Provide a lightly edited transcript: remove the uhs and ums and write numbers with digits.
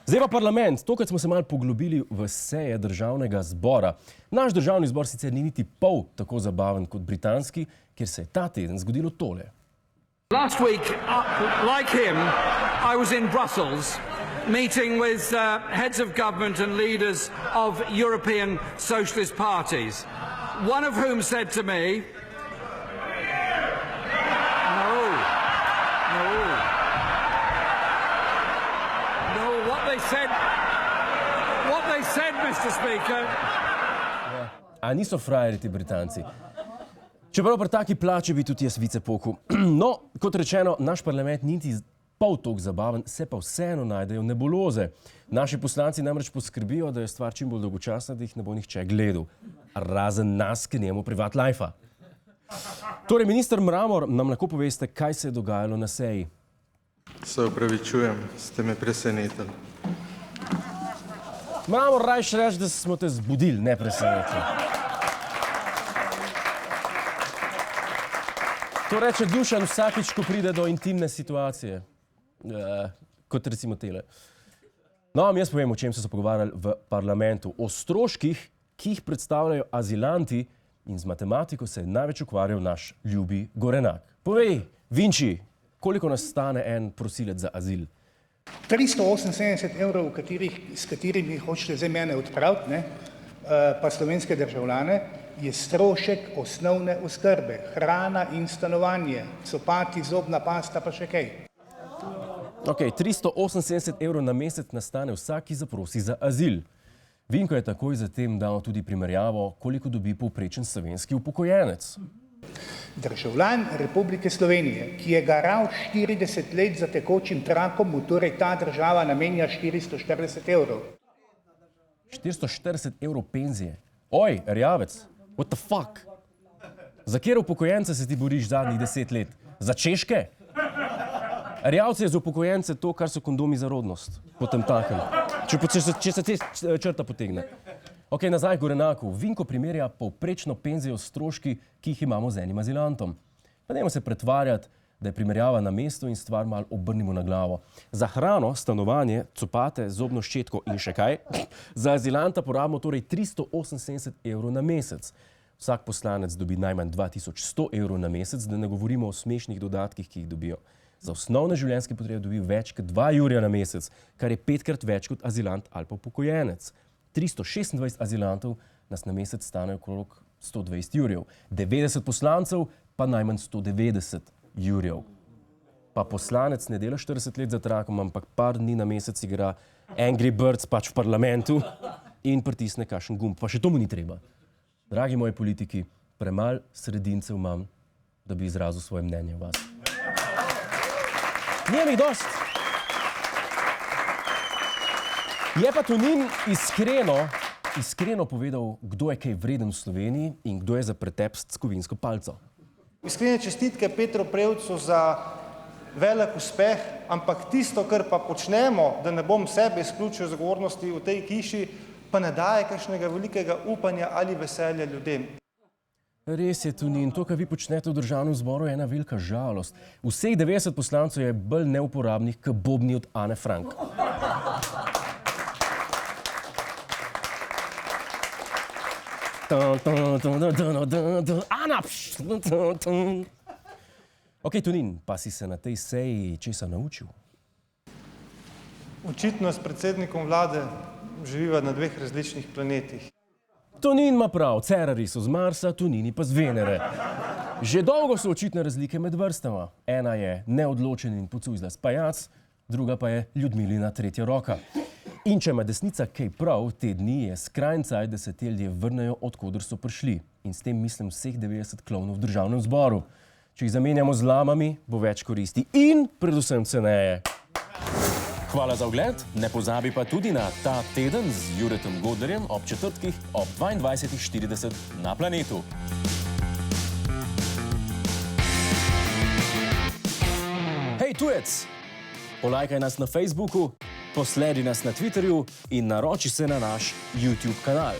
Zdaj pa parlament. Tokrat smo se malo poglobili v seje državnega zbora. Naš državni zbor sicer ni niti pol tako zabaven kot britanski, kjer se je ta teden zgodilo tole. Last week, like him, I was in Brussels meeting with heads of government and leaders of European socialist parties, one of whom said to me, What they said, Mr. Speaker. A niso frajeri ti Britanci. Čeprav pri taki plači bi tudi jaz vice pokul. No, kot rečeno, naš parlament niti pol toliko zabaven, se pa vseeno najdejo nebuloze. Naši poslanci namreč poskrbijo, da je stvar čim bolj dolgočasna, da jih ne bo nihče gledal. Razen nas, ki nimamo privat lajfa. Torej, minister Mramor, nam lahko poveste, kaj se je dogajalo na seji? Se opravičujem, ste me presenetili. Mramor, rajš reči, da smo te zbudili, ne presenetili. To reče Dušan vsakič, ko pride do intimne situacije. Kot recimo tele. No, jaz povem, o čem so se pogovarjali v parlamentu. O stroških, ki jih predstavljajo azilanti, in z matematiko se je največ ukvarjal naš ljubi Gorenak. Povej, Vinči, koliko nas stane en prosilec za azil? 378 evrov, s katerimi hočete zdaj mene odpraviti, pa slovenske državljane, je strošek osnovne oskrbe, hrana in stanovanje, copati, zobna pasta pa še kaj. Ok, 378 evrov na mesec nastane vsak, ki zaprosi za azil. Vinko je takoj zatem dal tudi primerjavo, koliko dobi povprečen slovenski upokojenec. Državljan Republike Slovenije, ki je garal 40 let za tekočim trakom, mu torej ta država namenja 440 evrov. 440 evrov penzije? Oj, Erjavec, what the fuck? Za kjer upokojence se ti boriš zadnjih 10 let? Za Češke? Erjavce je za upokojence to, kar so kondomi za rodnost. Potem takem. Če se te črta potegne. Ok, nazaj Gorenaku. Vinko primerja povprečno penzijo s stroški, ki jih imamo z enim azilantom. Pa dajmo se pretvarjati, da je primerjava na mestu in stvar malo obrnimo na glavo. Za hrano, stanovanje, copate, zobno ščetko in še kaj, za azilanta porabimo torej 378 evrov na mesec. Vsak poslanec dobi najmanj 2100 evrov na mesec, da ne govorimo o smešnih dodatkih, ki jih dobijo. Za osnovne življenjske potrebe dobi več kot 2 jurja na mesec, kar je 5-krat več kot azilant ali pa upokojenec. 326 azilantov nas na mesec stane okrog 120 jurjev. 90 poslancev pa najmanj 190 jurjev. Pa poslanec ne dela 40 let za trakom, ampak par dni na mesec igra Angry Birds pač v parlamentu in pritisne kakšen gumb. Pa še to mu ni treba. Dragi moji politiki, premalo sredincev imam, da bi izrazil svoje mnenje o vas. Nijem jih dost. Je pa Tonin iskreno povedal, kdo je kaj vreden v Sloveniji in kdo je za pretepst s kovinsko palco. Iskrene čestitke Petru Prevcu za velik uspeh, ampak tisto, kar pa počnemo, da ne bom sebe izključil zagovornosti v tej hiši, pa ne daje kakšnega velikega upanja ali veselja ljudem. Res je, Tonin, to, kar vi počnete v državnem zboru, je ena velika žalost. Vseh 90 poslancev je bolj neuporabnih, kot bobni od Ane Frank. Ana! Ok, Tonin, pa si se na tej seji česa naučil? Očitno s predsednikom vlade živiva na dveh različnih planetih. Tonin ima prav, Cerarji so z Marsa, Tonini pa z Venere. Že dolgo so očitne razlike med vrstama. Ena je neodločen in pocujzlas pajac, druga pa je Ljudmilina tretja roka. In če ima desnica kaj prav, te dni je skrajni cajt, da se te ljudje vrnejo, od koder so prišli. In s tem mislim vseh 90 klovnov v državnem zboru. Če jih zamenjamo z lamami, bo več koristi in predvsem ceneje. Hvala za ogled, ne pozabi pa tudi na Ta teden z Juretom Godlerjem ob četrtkih ob 22:40 na Planetu. Hej tujec, polajkaj nas na Facebooku, posledi nas na Twitterju in naroči se na naš YouTube kanal.